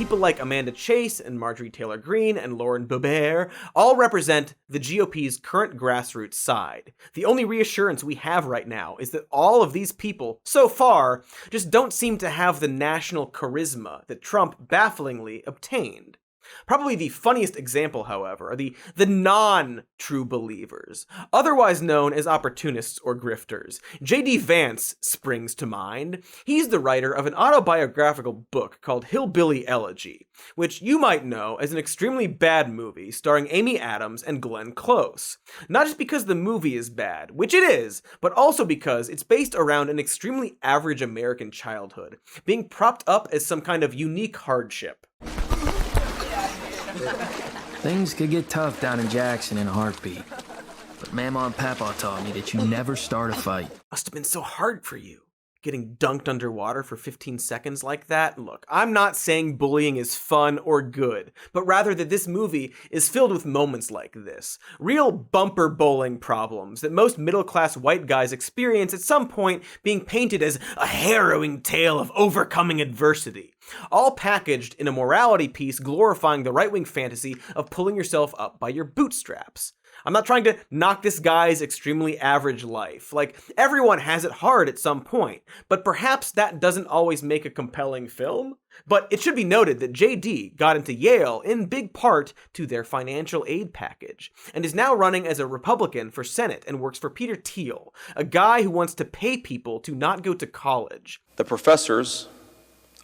people like Amanda Chase and Marjorie Taylor Greene and Lauren Boebert all represent the GOP's current grassroots side. The only reassurance we have right now is that all of these people, so far, just don't seem to have the national charisma that Trump bafflingly obtained. Probably the funniest example, however, are the non-true believers, otherwise known as opportunists or grifters. J.D. Vance springs to mind. He's the writer of an autobiographical book called Hillbilly Elegy, which you might know as an extremely bad movie starring Amy Adams and Glenn Close. Not just because the movie is bad, which it is, but also because it's based around an extremely average American childhood, being propped up as some kind of unique hardship. Things could get tough down in Jackson in a heartbeat. But Mama and Papa taught me that you never start a fight. Must have been so hard for you, getting dunked underwater for 15 seconds like that. Look, I'm not saying bullying is fun or good, but rather that this movie is filled with moments like this. Real bumper bowling problems that most middle-class white guys experience at some point, being painted as a harrowing tale of overcoming adversity. All packaged in a morality piece glorifying the right-wing fantasy of pulling yourself up by your bootstraps. I'm not trying to knock this guy's extremely average life. Like, everyone has it hard at some point, but perhaps that doesn't always make a compelling film. But it should be noted that JD got into Yale in big part to their financial aid package, and is now running as a Republican for Senate and works for Peter Thiel, a guy who wants to pay people to not go to college. The professors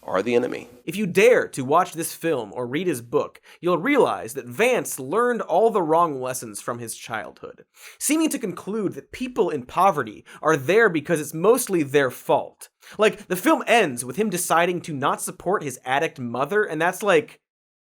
are the enemy. If you dare to watch this film or read his book, you'll realize that Vance learned all the wrong lessons from his childhood, seeming to conclude that people in poverty are there because it's mostly their fault. Like, the film ends with him deciding to not support his addict mother, and that's like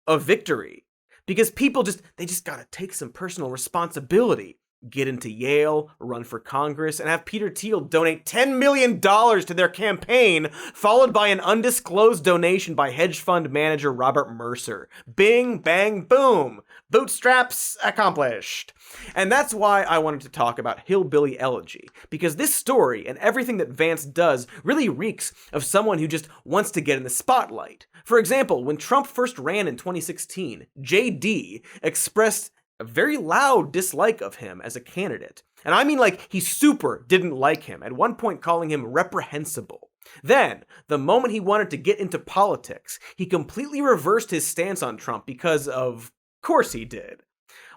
a victory. Because people they just gotta take some personal responsibility. Get into Yale, run for Congress, and have Peter Thiel donate $10 million to their campaign, followed by an undisclosed donation by hedge fund manager Robert Mercer. Bing, bang, boom. Bootstraps accomplished. And that's why I wanted to talk about Hillbilly Elegy, because this story and everything that Vance does really reeks of someone who just wants to get in the spotlight. For example, when Trump first ran in 2016, JD expressed a very loud dislike of him as a candidate. And I mean, like, he super didn't like him, at one point calling him reprehensible. Then, the moment he wanted to get into politics, he completely reversed his stance on Trump because of course he did.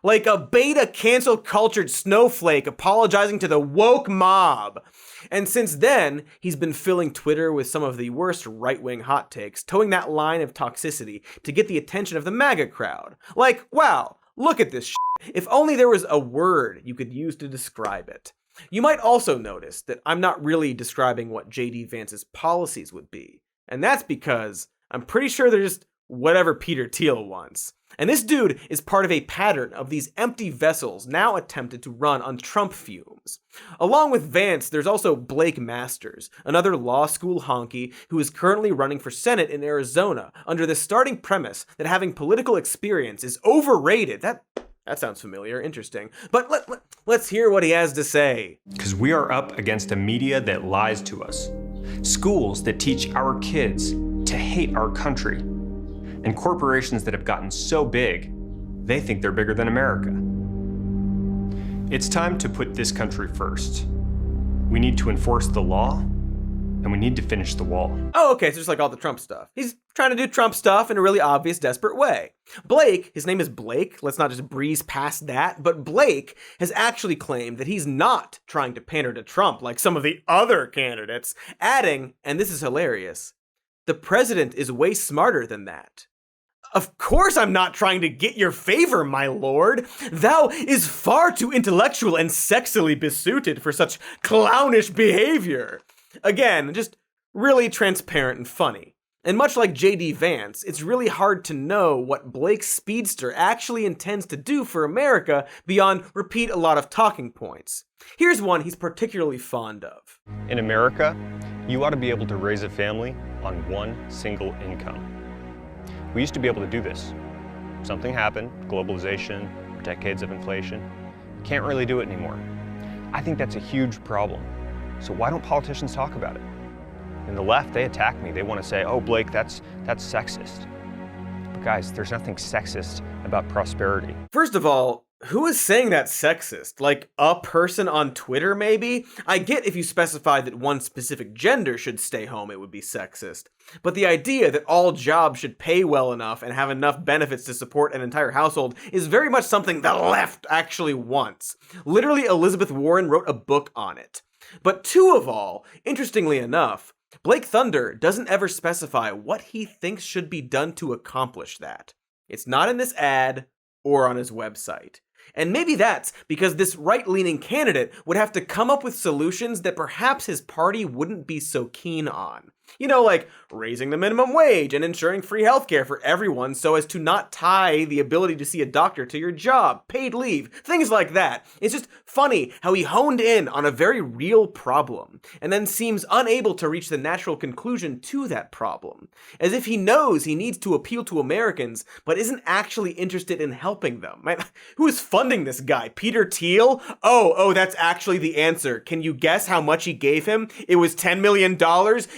Like a beta cancel cultured snowflake apologizing to the woke mob. And since then, he's been filling Twitter with some of the worst right-wing hot takes, towing that line of toxicity to get the attention of the MAGA crowd. Like, wow, look at this shit. If only there was a word you could use to describe it. You might also notice that I'm not really describing what J.D. Vance's policies would be. And that's because I'm pretty sure they're just whatever Peter Thiel wants. And this dude is part of a pattern of these empty vessels now attempted to run on Trump fumes. Along with Vance, there's also Blake Masters, another law school honky who is currently running for Senate in Arizona under the starting premise that having political experience is overrated. That sounds familiar, interesting. But let's hear what he has to say. Because we are up against a media that lies to us, schools that teach our kids to hate our country, and corporations that have gotten so big, they think they're bigger than America. It's time to put this country first. We need to enforce the law, and we need to finish the wall. Oh, okay, so just like all the Trump stuff. He's trying to do Trump stuff in a really obvious, desperate way. Blake, his name is Blake, let's not just breeze past that, but Blake has actually claimed that he's not trying to pander to Trump like some of the other candidates, adding, and this is hilarious, the president is way smarter than that. Of course I'm not trying to get your favor, my lord. Thou is far too intellectual and sexily besuited for such clownish behavior. Again, just really transparent and funny. And much like J.D. Vance, it's really hard to know what Blake's speedster actually intends to do for America beyond repeat a lot of talking points. Here's one he's particularly fond of. In America, you ought to be able to raise a family on one single income. We used to be able to do this. Something happened, globalization, decades of inflation. Can't really do it anymore. I think that's a huge problem. So why don't politicians talk about it? In the left, they attack me. They want to say, oh, Blake, that's sexist. Guys, there's nothing sexist about prosperity. First of all, who is saying that's sexist? Like, a person on Twitter, maybe? I get if you specify that one specific gender should stay home, it would be sexist. But the idea that all jobs should pay well enough and have enough benefits to support an entire household is very much something the left actually wants. Literally, Elizabeth Warren wrote a book on it. But two of all, interestingly enough, Blake Thunder doesn't ever specify what he thinks should be done to accomplish that. It's not in this ad or on his website. And maybe that's because this right-leaning candidate would have to come up with solutions that perhaps his party wouldn't be so keen on. You know, like raising the minimum wage and ensuring free healthcare for everyone so as to not tie the ability to see a doctor to your job, paid leave, things like that. It's just funny how he honed in on a very real problem and then seems unable to reach the natural conclusion to that problem. As if he knows he needs to appeal to Americans, but isn't actually interested in helping them. Man, who is funding this guy? Peter Thiel? Oh, that's actually the answer. Can you guess how much he gave him? It was $10 million?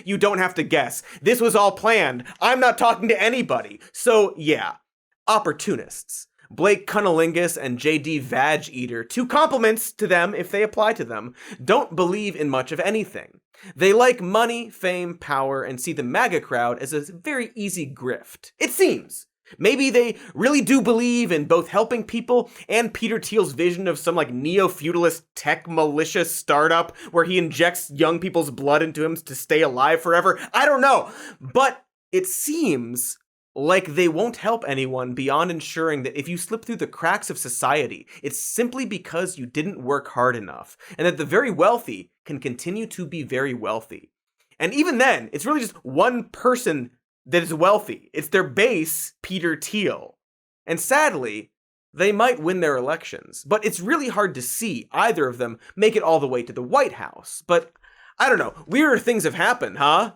You don't have to guess. This was all planned. I'm not talking to anybody. So yeah, opportunists. Blake Cunnilingus and JD Vag Eater, two compliments to them if they apply to them, don't believe in much of anything. They like money, fame, power, and see the MAGA crowd as a very easy grift. It seems. Maybe they really do believe in both helping people and Peter Thiel's vision of some like neo-feudalist tech militia startup where he injects young people's blood into him to stay alive forever. I don't know. But it seems like they won't help anyone beyond ensuring that if you slip through the cracks of society, it's simply because you didn't work hard enough, and that the very wealthy can continue to be very wealthy. And even then, it's really just one person that is wealthy. It's their base, Peter Thiel. And sadly, they might win their elections, but it's really hard to see either of them make it all the way to the White House. But I don't know, weirder things have happened, huh?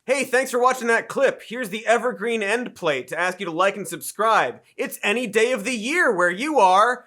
Hey, thanks for watching that clip. Here's the evergreen end plate to ask you to like and subscribe. It's any day of the year where you are.